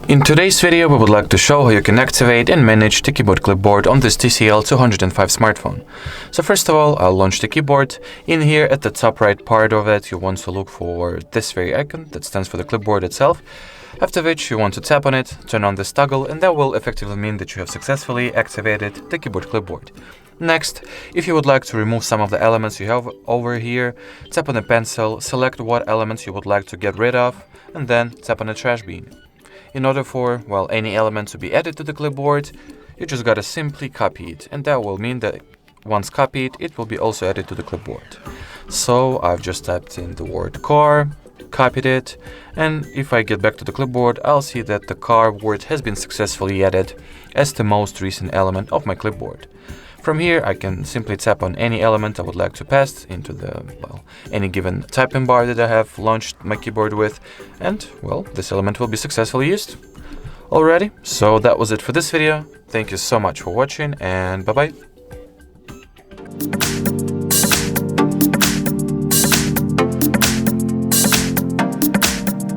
In today's video, we would like to show how you can activate and manage the Keyboard Clipboard on this TCL 205 smartphone. So first of all, I'll launch the keyboard. In here at the top right part of it, you want to look for this very icon that stands for the clipboard itself. After which you want to tap on it, turn on this toggle, and that will effectively mean that you have successfully activated the Keyboard Clipboard. Next, if you would like to remove some of the elements you have over here, tap on the pencil, select what elements you would like to get rid of, and then tap on the trash bin. In order for, well, any element to be added to the clipboard, you just gotta simply copy it, and that will mean that once copied, it will be also added to the clipboard. So I've just typed in the word car, copied it, and if I get back to the clipboard, I'll see that the car word has been successfully added as the most recent element of my clipboard. From here, I can simply tap on any element I would like to paste into the, well, any given typing bar that I have launched my keyboard with, and, well, this element will be successfully used. Alrighty, so that was it for this video. Thank you so much for watching, and bye-bye.